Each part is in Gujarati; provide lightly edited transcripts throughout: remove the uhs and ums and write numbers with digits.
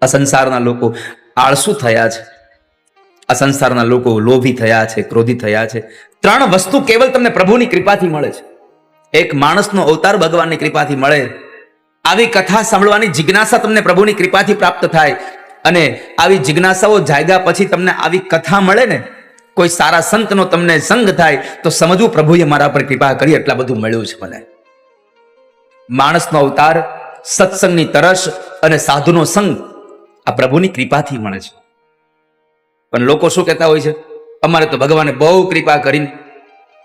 આ સંસારના લોકો આળસુ થયા છે, આ સંસારના લોકો લોભી થયા છે, ક્રોધી થયા છે. ત્રણ વસ્તુ કેવલ તમને પ્રભુની કૃપાથી મળે છે. એક માણસનો અવતાર ભગવાનની કૃપાથી મળે, આવી કથા સાંભળવાની જિજ્ઞાસા તમને પ્રભુની કૃપાથી પ્રાપ્ત થાય, અને આવી જિજ્ઞાસાઓ જાગ્યા પછી તમને આવી કથા મળે ને, કોઈ સારા સંતનો તમને સંગ થાય તો સમજવું પ્રભુએ મારા પર કૃપા કરી, એટલા બધું મળ્યું છે મને. માણસનો અવતાર, સત્સંગની તરસ અને સાધુનો સંગ આ પ્રભુની કૃપાથી મળે છે. પણ લોકો શું કહેતા હોય છે, અમારે તો ભગવાને બહુ કૃપા કરીને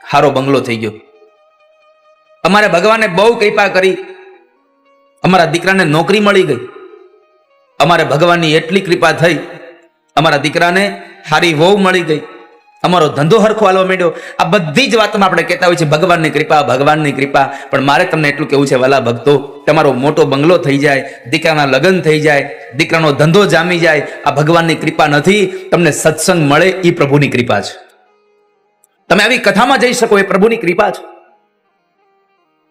હારો બંગલો થઈ ગયો, અમારે ભગવાને બહુ કૃપા કરી, અમારા દીકરાને નોકરી મળી ગઈ, અમારે ભગવાનની એટલી કૃપા થઈ, અમારા દીકરાને હારી વહુ મળી ગઈ, અમારો ધંધો હરખો હાલવા માંડ્યો. આ બધી જ વાતમાં આપણે કહેતા હોય છે ભગવાનની કૃપા, ભગવાનની કૃપા. પણ મારે તમને એટલું કહેવું છે વાલા ભક્તો, તમારો મોટો બંગલો થઈ જાય, દીકરાના લગ્ન થઈ જાય, દીકરાનો ધંધો જામી જાય, આ ભગવાનની કૃપા નથી. તમને સત્સંગ મળે એ પ્રભુની કૃપા છે. તમે આવી કથામાં જઈ શકો એ પ્રભુની કૃપા છે.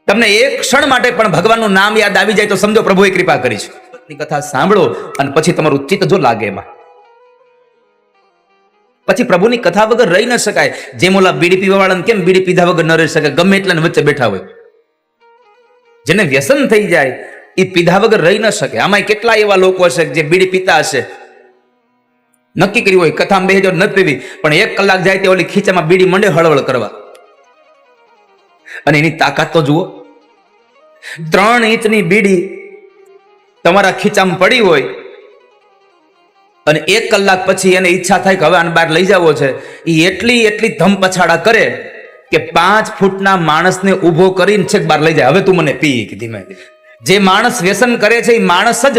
તમને એક ક્ષણ માટે પણ ભગવાનનું નામ યાદ આવી જાય તો સમજો પ્રભુએ કૃપા કરી છે. કથા સાંભળો અને પછી તમારું ચિત્ત જો લાગે એમાં, પછી પ્રભુની કથા વગર રહી ન શકાય. જેમ ઓલા બીડી પીવા વાળાને કેમ બીડી પીધા વગર ન રહી શકે, ગમે એટલા વચ્ચે બેઠા હોય. જેને વ્યસન થઈ જાય એ પીધા વગર રહી ન શકે. આમાં કેટલા એવા લોકો હશે જે બીડી પીતા હશે, નક્કી કર્યું હોય કથામાં બેસી જાવ નથી પીવી, પણ 1 કલાક જાય તે ઓલી ખીચામાં બીડી મંડે હળવળ કરવા, અને એની તાકાત તો જુઓ. 3 ઇંચની બીડી તમારા ખીચામાં પડી હોય અને 1 કલાક પછી એને ઈચ્છા થાય કે હવે આને બહાર લઈ જવો છે, એ એટલી ધમ પછાડા કરે કે 5 ફૂટના માણસને ઊભો કરીને છેક બહાર લઈ જાય. હવે તું મને પી કે ધીમે. જે માણસ વ્યસન કરે છે એ માણસ જ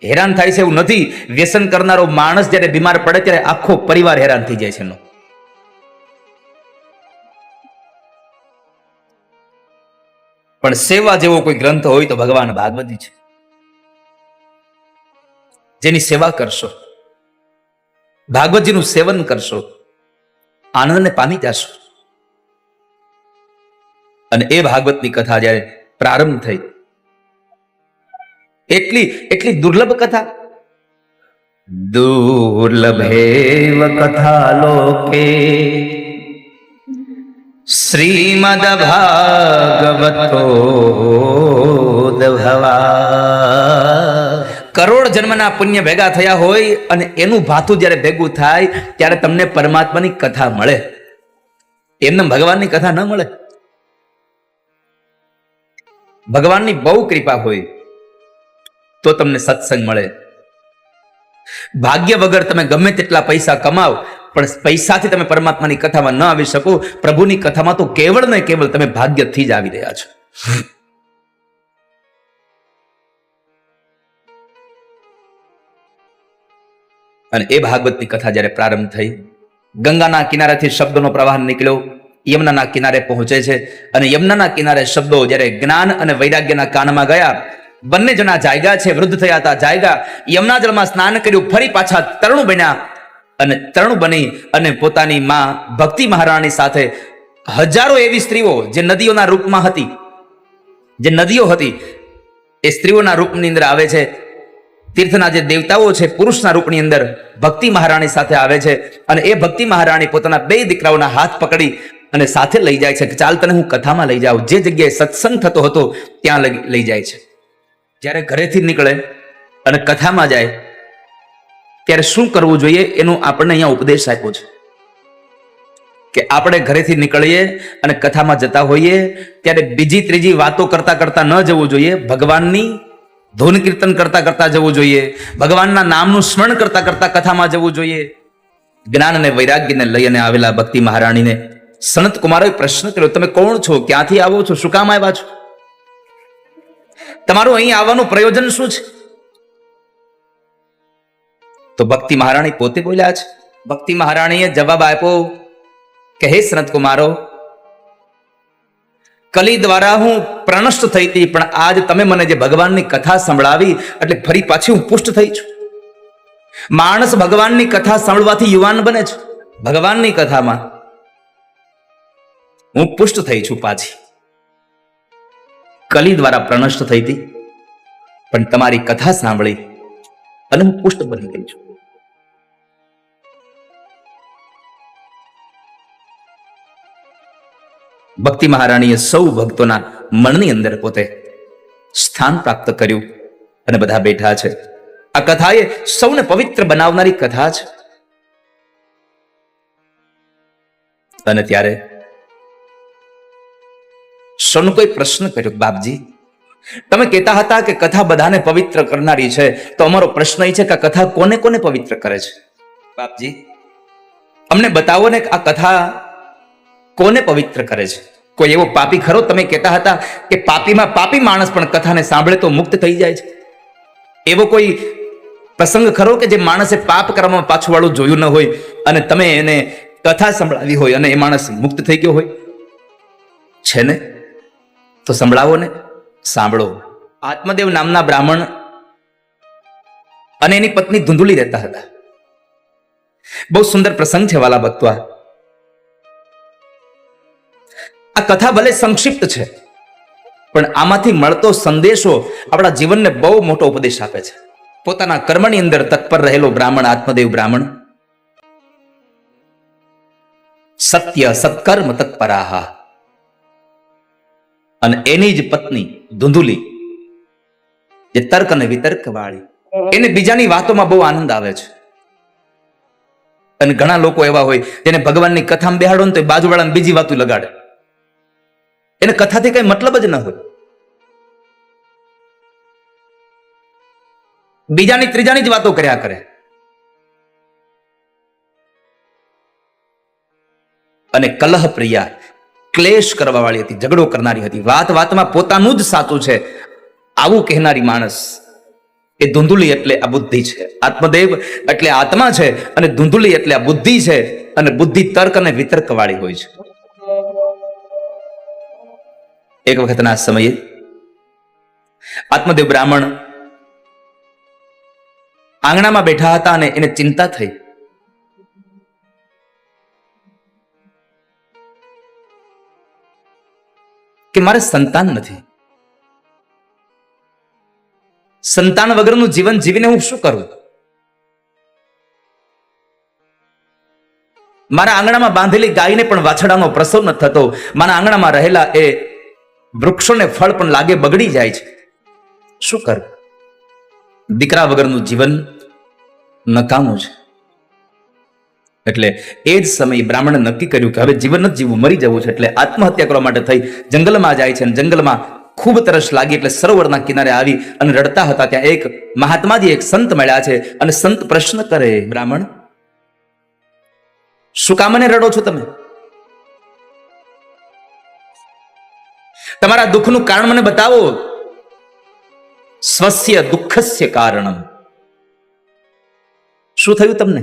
હેરાન થાય છે એવું નથી. વ્યસન કરનારો માણસ જ્યારે બીમાર પડે ત્યારે આખો પરિવાર હેરાન થઈ જાય છે એનો. પણ સેવા જેવો કોઈ ગ્રંથ હોય તો ભગવાન ભાગવતી છે. જેની સેવા કરશો, ભાગવતજીનું સેવન કરશો, આનંદને પામી જશો. અને એ ભાગવતની કથા જ્યારે પ્રારંભ થઈ, એટલી દુર્લભ કથા, દુર્લભેવ કથા લોકે શ્રીમદ ભાગવતો કરોડ જન્મના પુણ્ય ભેગા થયા હોય અને એનું ભાથું જ્યારે ભેગું થાય ત્યારે તમને પરમાત્માની કથા મળે. એમને ભગવાનની કથા ન મળે. ભગવાનની બહુ કૃપા હોય તો તમને સત્સંગ મળે. ભાગ્ય વગર તમે ગમે તેટલા પૈસા કમાવ પણ પૈસાથી તમે પરમાત્માની કથામાં ન આવી શકો. પ્રભુની કથામાં તો કેવળ ને કેવળ તમે ભાગ્યથી જ આવી રહ્યા છો. અને એ ભાગવતની કથા જ્યારે પ્રારંભ થઈ, ગંગાના કિનારેથી શબ્દોનો પ્રવાહ નીકળ્યો, યમુનાના કિનારે પહોંચે છે. અને યમુનાના કિનારે શબ્દો જ્યારે જ્ઞાન અને વૈરાગ્યના કાનમાં ગયા, બંને જણા જાગ્યા છે, વૃદ્ધ થયા હતા, જાગ્યા, યમુના જળમાં સ્નાન કર્યું, ફરી પાછા તરુણ બન્યા. અને તરુણ બની અને પોતાની માં ભક્તિ મહારાણી સાથે હજારો એવી સ્ત્રીઓ જે નદીઓના રૂપમાં હતી, જે નદીઓ હતી એ સ્ત્રીઓના રૂપની અંદર આવે છે. તીર્થના જે દેવતાઓ છે પુરુષના રૂપની અંદર ભક્તિ મહારાણી સાથે આવે છે. અને એ ભક્તિ મહારાણી પોતાના 2 દીકરાઓના હાથ પકડી અને સાથે લઈ જાય છે કે ચાલ તને હું કથામાં લઈ જાઉં. જે જગ્યાએ સત્સંગ થતો હતો ત્યાં લઈ જાય છે. જ્યારે ઘરેથી નીકળે અને કથામાં જાય ત્યારે શું કરવું જોઈએ એનું આપણને અહીંયા ઉપદેશ આપ્યો છે કે આપણે ઘરેથી નીકળીએ અને કથામાં જતા હોઈએ ત્યારે બીજી ત્રીજી વાતો કરતા કરતા ન જવું જોઈએ. ભગવાનની ધૂન કીર્તન કરતા કરતા જવું જોઈએ. ભગવાનના નામનું સ્મરણ કરતા કરતા કથામાં જવું જોઈએ. જ્ઞાન અને વૈરાગ્યને લઈને આવેલા ભક્તિ મહારાણીને સનત કુમારોએ પ્રશ્ન કર્યો, તમે કોણ છો, ક્યાંથી આવો છો, શું કામ આવ્યા છો, તમારું અહીં આવવાનું પ્રયોજન શું છે? તો ભક્તિ મહારાણી પોતે બોલ્યા છે. ભક્તિ મહારાણીએ જવાબ આપ્યો કે હે સનત કુમારો, કલી દ્વારા હું પ્રનષ્ટ થઈ હતી, પણ આજ તમે મને જે ભગવાનની કથા સંભળાવી એટલે ફરી પાછી હું પુષ્ટ થઈ છું. માણસ ભગવાનની કથા સાંભળવાથી યુવાન બને છે. ભગવાનની કથામાં હું પુષ્ટ થઈ છું પાછી. કલી દ્વારા પ્રનષ્ટ થઈ હતી, પણ તમારી કથા સાંભળી અને હું પુષ્ટ બની ગઈ છું. ભક્તિ મહારાણીએ સૌ ભક્તોના મનની અંદર પોતે સ્થાન પ્રાપ્ત કર્યું અને બધા બેઠા છે. આ કથા એ સૌને પવિત્ર બનાવનારી કથા છે. અને ત્યારે સૌનો કોઈ પ્રશ્ન કર્યો, બાપજી તમે કહેતા હતા કે કથા બધાને પવિત્ર કરનારી છે, તો અમારો પ્રશ્ન એ છે કે આ કથા કોને કોને પવિત્ર કરે છે? બાપજી અમને બતાવો ને આ કથા કોને પવિત્ર કરે છે? કોઈ એવો પાપી ખરો? તમે કહેતા હતા કે પાપીમાં પાપી માણસ પણ કથાને સાંભળે તો મુક્ત થઈ જાય છે. એવો કોઈ પ્રસંગ ખરો કે જે માણસે પાપ કરવામાં પાછું વાળું જોયું ન હોય અને તમે એને કથા સંભળાવી હોય અને એ માણસ મુક્ત થઈ ગયો હોય? છે ને? તો સંભળાવો ને, સાંભળો. આત્મદેવ નામના બ્રાહ્મણ અને એની પત્ની ધુંધુલી રહેતા હતા. બહુ સુંદર પ્રસંગ છે વાલા ભક્તો. આ કથા ભલે સંક્ષિપ્ત છે, પણ આમાંથી મળતો સંદેશો આપણા જીવનને બહુ મોટો ઉપદેશ આપે છે. પોતાના કર્મની અંદર તત્પર રહેલો બ્રાહ્મણ, આત્મદેવ બ્રાહ્મણ, સત્ય સત્કર્મ તત્પરાહા, અને એની જ પત્ની ધુંધુલી જે તર્ક અને વિતર્ક વાળી, એને બીજાની વાતોમાં બહુ આનંદ આવે છે. અને ઘણા લોકો એવા હોય જેને ભગવાનની કથામાં બેહાડો ને તો બાજુવાળાને બીજી વાતો લગાડે. એને કથાથી કઈ મતલબ જ ન હોય. બીજાની ત્રીજાની જ વાતો કર્યા કરે. અને કલહ પ્રિયા, ક્લેશ કરવા વાળી હતી, ઝઘડો કરનારી હતી, વાત વાતમાં પોતાનું જ સાચું છે આવું કહેનારી માણસ. એ ધુંધુલી એટલે આ બુદ્ધિ છે. આત્મદેવ એટલે આત્મા છે અને ધુંધુલી એટલે આ બુદ્ધિ છે. અને બુદ્ધિ તર્ક અને વિતર્ક વાળી હોય છે. એક વખતના સમયે આત્મદેવ બ્રાહ્મણ આંગણામાં બેઠા હતા અને એને ચિંતા થઈ કે મારે સંતાન નથી. સંતાન વગરનું જીવન જીવીને હું શું કરું? મારા આંગણામાં બાંધેલી ગાયને પણ વાછડાનો પ્રસવ ન થતો. મારા આંગણામાં રહેલા એ વૃક્ષોને ફળ પણ લાગે બગડી જાય છે. શું કરું? દીકરા વગરનું જીવન નકામું છે. એટલે એ જ સમયે બ્રાહ્મણે નક્કી કર્યું કે હવે જીવન જ જીવવું, મરી જવું છે. એટલે આત્મહત્યા કરવા માટે થઈ જંગલમાં જાય છે. અને જંગલમાં ખૂબ તરસ લાગી એટલે સરોવરના કિનારે આવી અને રડતા હતા. ત્યાં એક મહાત્માજી, એક સંત મળ્યા છે. અને સંત પ્રશ્ન કરે, બ્રાહ્મણ શું કામ મને રડો છો તમે? તમારા દુઃખનું કારણ મને બતાવો. સ્વસ્ય દુઃખસ્ય કારણમ. શું થયું તમને?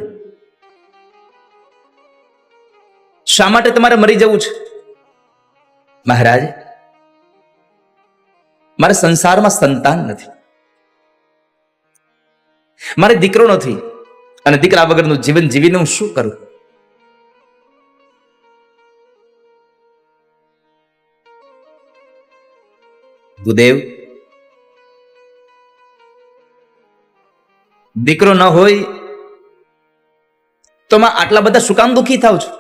શા માટે તમારે મરી જવું છે? મહારાજ, મારે સંસારમાં સંતાન નથી, મારે દીકરો નથી, અને દીકરા વગરનું જીવન જીવીને હું શું કરું? ગુરુદેવ, દીકરો ન હોય તો આટલા બધા શું કામ દુઃખી થાવ છો?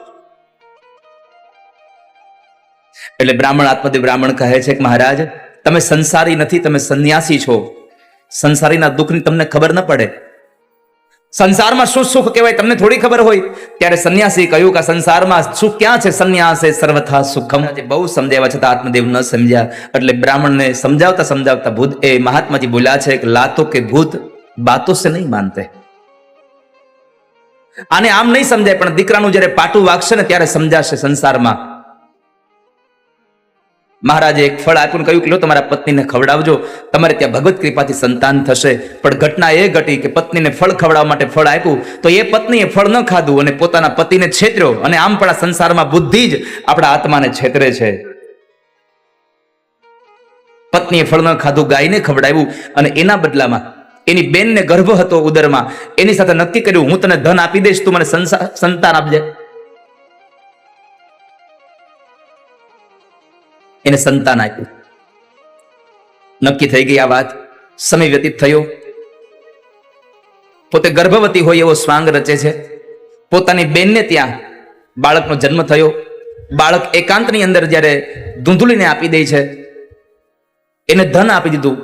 એટલે બ્રાહ્મણ, આત્મદેવ બ્રાહ્મણ કહે છે કે મહારાજ, તમે સંસારી નથી, તમે સંન્યાસી છો. સંસારીના દુઃખની તમને ખબર ન પડે. સંસારમાં શું સુખ કહેવાય તમને થોડી ખબર હોય. ત્યારે સંન્યાસી કહ્યું કે સંસારમાં સુખ ક્યાં છે? સંન્યાસે સર્વથા સુખમ. બહુ સમજાવ્યા છતાં આત્મદેવ ન સમજ્યા. એટલે બ્રાહ્મણને સમજાવતા સમજાવતા ભૂત એ મહાત્માજી બોલ્યા છે કે લાતો કે ભૂત બાતો સે નહીં માનતે. આને આમ નહીં સમજાય, પણ દીકરાનું જયારે પાટું વાગશે ને ત્યારે સમજાશે. સંસારમાં મહારાજે એક ફળ આપ્યું, કહ્યું કે લો તમારા પત્નીને ખવડાવજો, તમારે ત્યાં ભગવત કૃપાથી સંતાન થશે. પણ ઘટના એ ઘટી કે પત્નીને ફળ ખવડાવવા માટે ફળ આપ્યું તો એ પત્નીએ ફળ ન ખાધું અને પોતાના પતિને છેતર્યો. અને આમ પણ આ સંસારમાં બુદ્ધિ જ આપણા આત્માને છેતરે છે. પત્નીએ ફળ ન ખાધું, ગાયને ખવડાવ્યું અને એના બદલામાં એની બેનને ગર્ભ હતો ઉદરમાં, એની સાથે નક્કી કર્યું હું તને ધન આપી દઈશ, તું મને સંતાન આપજે. એને સંતાન આપ્યું. નક્કી થઈ ગઈ આ વાત. સમય વ્યતીત થયો. પોતે ગર્ભવતી હોય એવો સ્વાંગ રચે છે. પોતાની બેનને ત્યાં બાળકનો જન્મ થયો. બાળક એકાંતની અંદર જ્યારે ધૂંધુલીને આપી દે છે, એને ધન આપી દીધું.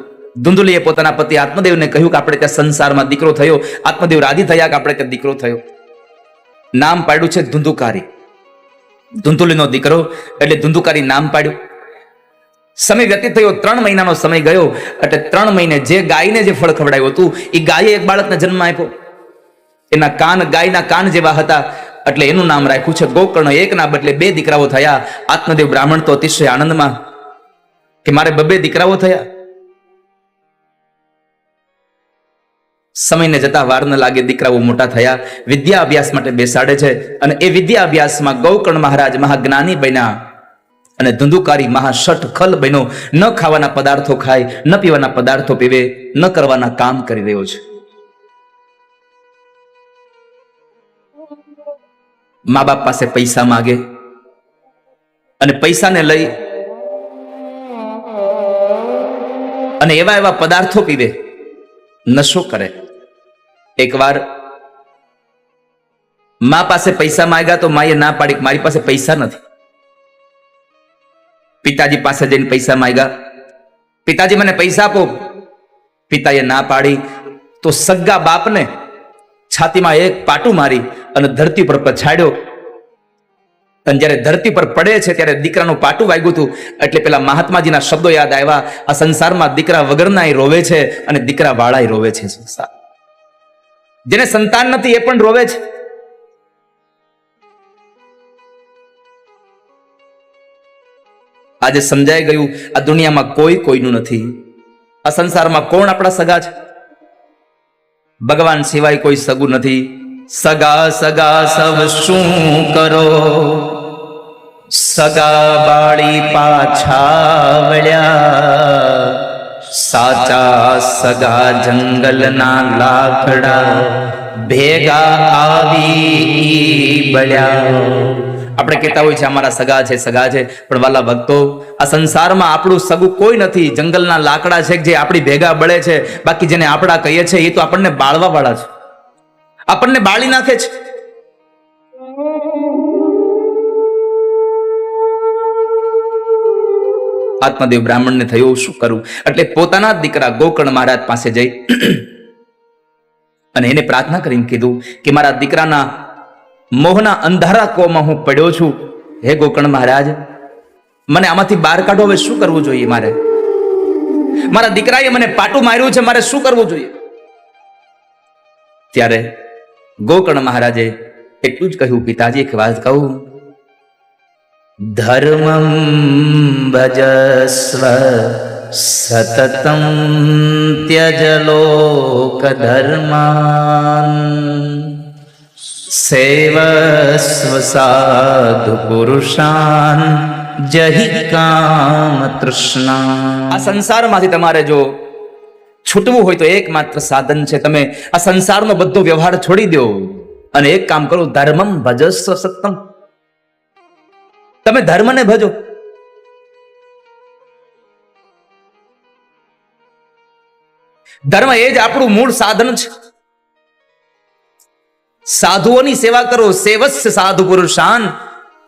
ધૂંધુલીએ પોતાના પતિ આત્મદેવને કહ્યું કે આપણે ત્યાં સંસારમાં દીકરો થયો. આત્મદેવ રાજી થયા કે આપણે ત્યાં દીકરો થયો. નામ પાડ્યું છે ધુંધુકારી. ધૂંધુલીનો દીકરો એટલે ધુંધુકારી નામ પાડ્યું. સમય વ્યતીત થયો, 3 મહિનાનો સમય ગયો. એટલે 3 મહિને જે ગાયને જે ફળ ખવડાવ્યું હતું એ ગાયે એક બાળકને જન્મ આપ્યો. એના કાન ગાયના કાન જેવા હતા એટલે એનું નામ રાખ્યું છે ગોકર્ણ. એકના બદલે 2 દીકરાઓ થયા. આત્મદેવ બ્રાહ્મણ તો અતિશય આનંદમાં કે મારે 2 દીકરાઓ થયા. સમયને જતા વાર ન લાગે, દીકરાઓ મોટા થયા. વિદ્યા અભ્યાસ માટે બેસાડે છે અને એ વિદ્યા અભ્યાસમાં ગૌકર્ણ મહારાજ મહાજ્ઞાની બન્યા અને ધુંધુકારી મહાશઠ ખલ બન્યો. ન ખાવાના પદાર્થો ખાય, ન પીવાના પદાર્થો પીવે, ન કરવાના કામ કરી રહ્યો છે. મા બાપ પાસે પૈસા માગે અને પૈસાને લઈ અને એવા એવા પદાર્થો પીવે, નશો કરે. એકવાર મા પાસે પૈસા માંગ્યા તો માએ ના પાડી, મારી પાસે પૈસા નથી. પિતાજી પાસે જઈને પૈસા માંગ્યા, પિતાજી મને પૈસા આપો. પિતાએ ના પાડી તો સગ્ગા બાપને છાતીમાં એક પાટું મારી અને ધરતી પર પછાડ્યો. અને જ્યારે ધરતી પર પડે છે ત્યારે દીકરાનું પાટું વાગ્યું હતું. એટલે પેલા મહાત્માજીના શબ્દો યાદ આવ્યા, આ સંસારમાં દીકરા વગરના રોવે છે અને દીકરા વાળા રોવે છે. સંસાર જેને સંતાન નથી એ પણ રોવે છે. આજે સમજાઈ ગયું આ દુનિયામાં કોઈ કોઈનું નથી. આ સંસારમાં કોણ આપણા સગા છે? ભગવાન સિવાય કોઈ સગું નથી. સગા સગા સૌ શું કરો, સગા બાળી પાછા વળ્યા, સાચા સગા જંગલના લાકડા ભેગા આવી બળ્યા. આપણે કહેતા હોય છે અમારા સગા છે, સગા છે, પણ વાલા ભક્તો, આ સંસારમાં આપણું સગું કોઈ નથી. જંગલના લાકડા છે જે આપણી ભેગા બળે છે. બાકી જેને આપણા કહીએ છીએ એ તો આપણને બાળવા વાળા છે, આપણને બાળી નાખે છે. આત્મદેવ બ્રાહ્મણને થયું શું કરું? એટલે પોતાના દીકરા ગોકર્ણ મહારાજ પાસે જઈ અને એને પ્રાર્થના કરીને કીધું કે મારા દીકરાના મોહના અંધારા કોમાં હું પડ્યો છું. હે ગોકર્ણ મહારાજ, મને આમાંથી બહાર કાઢો. હવે શું કરવું જોઈએ મારે? મારા દીકરાએ મને પાટું માર્યું છે, મારે શું કરવું જોઈએ? ત્યારે ગોકર્ણ મહારાજે એટલું જ કહ્યું, પિતાજી એક વાત કહું, ધર્મં ભજસ્વ સતતં ત્યજ લોક ધર્માન સેવસ્વ સાધુ પુરુષાન જહિ કામ તૃષ્ણા. આ સંસારમાંથી તમારે જો છૂટવું હોય તો એકમાત્ર સાધન છે, તમે આ સંસારનો બધો વ્યવહાર છોડી દો અને એક કામ કરો, ધર્મમ ભજસ્વ સત્તમ. તમે ધર્મને ભજો. ધર્મ એ જ આપણું મૂળ સાધન છે. સાધુઓની સેવા કરો, સેવસ્ય સાધુ પુરુષાન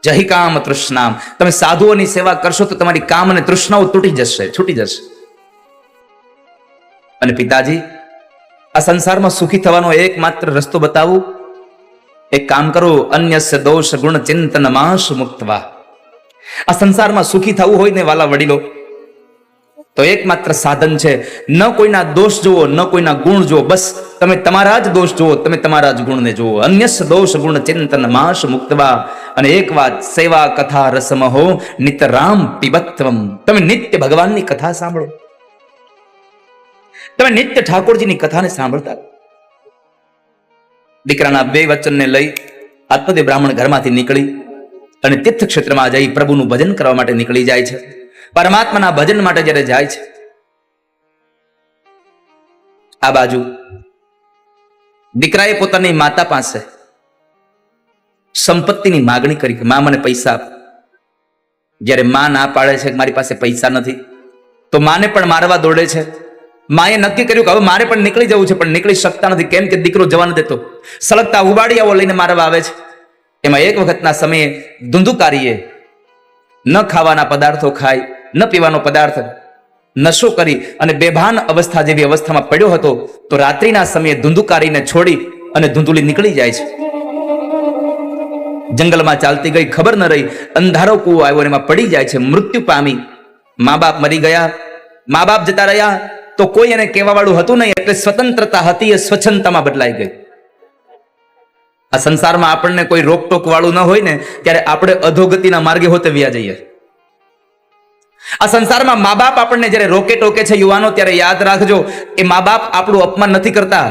જહિ કામ તૃષ્ણામ. તમે સાધુઓની સેવા કરશો તો તમારી કામ અને તૃષ્ણાઓ તૂટી જશે, છૂટી જશે. અને પિતાજી, આ સંસારમાં સુખી થવાનો એકમાત્ર રસ્તો બતાવું. એક કામ કરો, અન્યસ્ય દોષ ગુણ ચિંતન માશ મુક્તવા. આ સંસારમાં સુખી થવું હોય ને વાલા વડીલો, તો એકમાત્ર સાધન છે, ન કોઈના દોષ જુઓ, ન કોઈના ગુણ જુઓ. બસ તમે તમારા જ દોષ જુઓ, તમે તમારા જ ગુણને જુઓ. અન્યસ્ય દોષ ગુણ ચિંતન માશ મુક્તવા. અને એક વાત, સેવા કથા રસમહો નિતરામ પિબત્વમ. તમે નિત્ય ભગવાનની કથા સાંભળો, તમે નિત્ય ઠાકોરજીની કથાને સાંભળતા. દીકરાના 2 વચનને લઈ આત્મદેવ બ્રાહ્મણ ઘરમાંથી નીકળી અને તીર્થ ક્ષેત્રમાં જઈ પ્રભુનું ભજન કરવા માટે નીકળી જાય છે. પરમાત્માના ભજન માટે જ્યારે જાય છે, આ બાજુ દીકરાએ પોતાની માતા પાસે સંપત્તિની માગણી કરી કે માં મને પૈસા આપ. જ્યારે માં ના પાડે છે કે મારી પાસે પૈસા નથી, તો માને પણ મારવા દોડે છે. માએ નક્કી કર્યું કે હવે મારે પણ નીકળી જવું છે, પણ નીકળી શકતા નથી. કેમ કે દીકરો જવા ન દેતો. સળગતા ઉબાડિયાઓ લઈને મારવા આવે છે. એમાં એક વખતના સમયે ધુંધુકારીએ ન ખાવાના પદાર્થો ખાય, ન પીવાનો પદાર્થ, નશો કરી અને બેભાન અવસ્થા જેવી અવસ્થામાં પડ્યો હતો. તો રાત્રિના સમયે ધુંધુકારીને છોડી અને ધુંધુલી નીકળી જાય છે. જંગલમાં ચાલતી ગઈ, ખબર ન રહી, અંધારો કૂવો આવ્યો, એમાં પડી જાય છે, મૃત્યુ પામી. મા બાપ મરી ગયા, મા બાપ જતા રહ્યા, તો કોઈ એને કહેવા વાળું હતું નહીં. એટલે સ્વતંત્રતા હતી એ સ્વચ્છંદતામાં બદલાઈ ગઈ. આ સંસારમાં આપણને કોઈ રોકટોક વાળું ન હોય ને, ત્યારે આપણે અધોગતિના માર્ગે હોતે વ્યા જઈએ. આ સંસારમાં મા બાપ આપણને જયારે રોકે ટોકે છે યુવાનો, ત્યારે યાદ રાખજો, એ મા બાપ આપણું અપમાન નથી કરતા,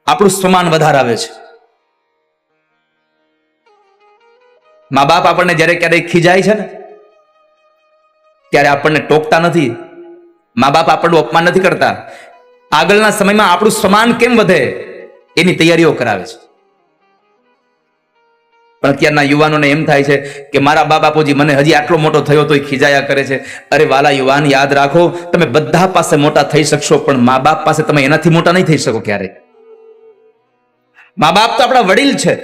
આપણું સ્વમાન વધારાવે છે. મા બાપ આપણને જયારે ક્યારેય ખીજાય છે ને, ત્યારે આપણને ટોકતા નથી. મા બાપ આપણું અપમાન નથી કરતા, આગળના સમયમાં આપણું સ્વમાન કેમ વધે એની તૈયારીઓ કરાવે છે. પણ અત્યારના યુવાનોને એમ થાય છે કે મારા બા બાપુજી મને હજી આટલો મોટો થયો તો ખીજાયા કરે છે. અરે વાલા યુવાન, યાદ રાખો, તમે બધા પાસે મોટા થઈ શકશો, પણ મા બાપ પાસે તમે એનાથી મોટા નહીં થઈ શકો ક્યારેય. મા બાપ તો આપણા વડીલ છે.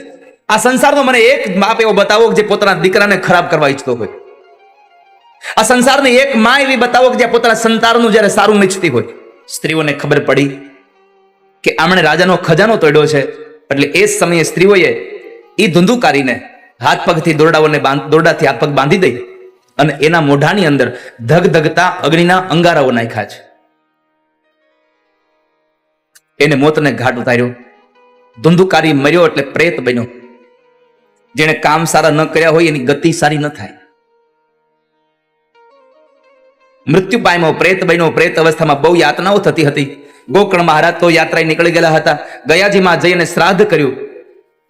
આ સંસારનો મને એક બાપ એવો બતાવો જે પોતાના દીકરાને ખરાબ કરવા ઈચ્છતો હોય. આ સંસારની એક માં એવી બતાવો કે જે પોતાના સંતાનનું જયારે સારું ઈચ્છતી હોય. સ્ત્રીઓને ખબર પડી કે આમણે રાજાનો ખજાનો તોડ્યો છે, એટલે એ સમયે સ્ત્રીઓએ એ ધુંધુકારીને હાથ પગથી દોરડાથી હાથ પગ બાંધી દઈ અને એના મોઢાની અંદર ધગધગતા અગ્નિના અંગારાઓ નાખ્યા છે. એને મોતને ઘાટ ઉતાર્યો. ધુંધુકારી મર્યો એટલે પ્રેત બન્યો. જેને કામ સારા ન કર્યા હોય એની ગતિ સારી ન થાય. મૃત્યુ પામ્યો, પ્રેત બન્યો. પ્રેત અવસ્થામાં બહુ યાતનાઓ થતી હતી. ગોકર્ણ મહારાજ તો યાત્રાએ નીકળી ગયેલા હતા. ગયાજીમાં જઈને શ્રાદ્ધ કર્યું,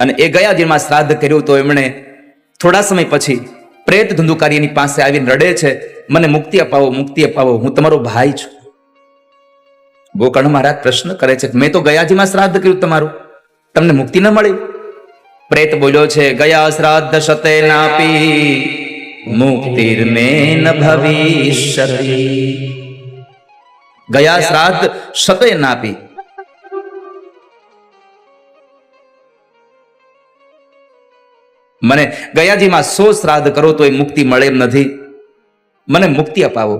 અને એ ગયાજીમાં શ્રાદ્ધ કર્યું તો એમણે થોડા સમય પછી પ્રેત ધુંધુકારી એની પાસે આવીને રડે છે, મને મુક્તિ અપાવો, મુક્તિ અપાવો, હું તમારો ભાઈ છું. ગોકર્ણ મહારાજ પ્રશ્ન કરે છે, મેં તો ગયાજીમાં શ્રાદ્ધ કર્યું તમારું, તમને મુક્તિ ન મળી? પ્રેત બોલ્યો છે, ગયા શ્રાદ્ધ શતે નાપી મુક્તિર્મે ન ભવિષ્યતિ. ગયા શ્રાદ્ધ શતે નાપી. મને ગયાજીમાં 100 શ્રાદ્ધ કરો તો એ મુક્તિ મળે એમ નથી, મને મુક્તિ અપાવો.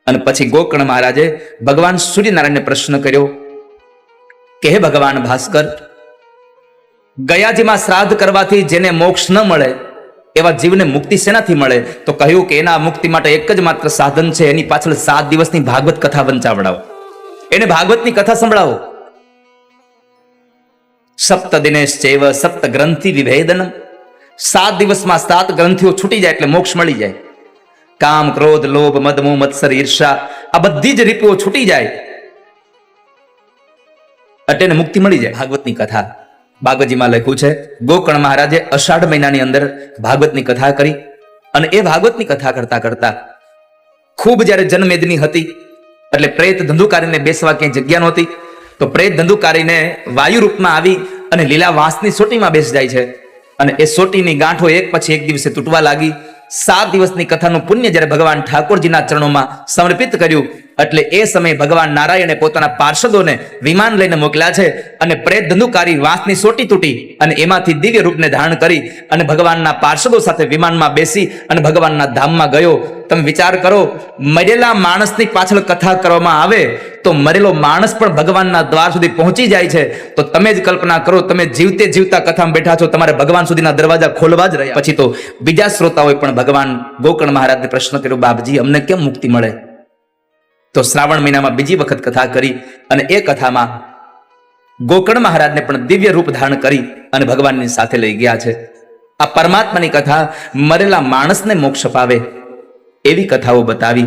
અને પછી ગોકર્ણ મહારાજે ભગવાન સૂર્યનારાયણને પ્રશ્ન કર્યો કે હે ભગવાન ભાસ્કર, ગયાજીમાં શ્રાદ્ધ કરવાથી જેને મોક્ષ ન મળે એવા જીવને મુક્તિ શેનાથી મળે? તો કહ્યું કે એના મુક્તિ માટે એક જ માત્ર સાધન છે, એની પાછળ 7 દિવસની ભાગવત કથા વંચાવડાવો, એને ભાગવતની કથા સંભળાવો. સપ્ત દિનેશ્ચૈવ સપ્ત ગ્રંથિ વિભેદનમ. 7 દિવસમાં 7 ગ્રંથિઓ છૂટી જાય એટલે મોક્ષ મળી જાય. કામ, ક્રોધ, લોભ, મદ, મોહ, મત્સર, ઈર્ષા, આ બધી જ રીપુઓ છૂટી જાય એટલે એને મુક્તિ મળી જાય. ભાગવતની કથા ભાગવતજીમાં લખ્યું છે, ગોકર્ણ મહારાજે અષાઢ મહિનાની અંદર ભાગવતની કથા કરી. અને એ ભાગવતની કથા કરતા કરતા ખૂબ જ્યારે જનમેદની હતી એટલે પ્રેત ધંધુકારીને બેસવા ક્યાંય જગ્યા નહોતી, તો પ્રેત ધંધુકારીને વાયુ રૂપમાં આવી અને લીલા વાંસની સોટીમાં બેસી જાય છે. અને એ સોટીની ગાંઠો એક પછી એક દિવસે તૂટવા લાગી. 7 દિવસની કથાનું પુણ્ય જ્યારે ભગવાન ઠાકોરજીના ચરણોમાં સમર્પિત કર્યું એટલે એ સમયે ભગવાન નારાયણે પોતાના પાર્ષદોને વિમાન લઈને મોકલ્યા છે. અને પ્રેત ધંધુકારી વાંસની સોટી તૂટી અને એમાંથી દિવ્ય રૂપને ધારણ કરી અને ભગવાનના પાર્ષદો સાથે વિમાનમાં બેસી અને ભગવાનના ધામમાં ગયો. તમે વિચાર કરો, મરેલા માણસની પાછળ કથા કરવામાં આવે તો મરેલો માણસ પણ ભગવાનના દ્વાર સુધી પહોંચી જાય છે. તો તમે જ કલ્પના કરો, તમે જીવતે જીવતા કથામાં બેઠા છો, તમારે ભગવાન સુધીના દરવાજા ખોલવા જ રહ્યા. પછી તો બીજા શ્રોતાઓએ પણ ભગવાન ગોકર્ણ મહારાજને પ્રશ્ન કર્યો, બાપજી અમને કેમ મુક્તિ મળે? તો શ્રાવણ મહિનામાં બીજી વખત કથા કરી અને એ કથામાં ગોકર્ણ મહારાજને પણ દિવ્ય રૂપ ધારણ કરી અને ભગવાનની સાથે લઈ ગયા છે. આ પરમાત્માની કથા મરેલા માણસને મોક્ષ અપાવે એવી કથાઓ બતાવી.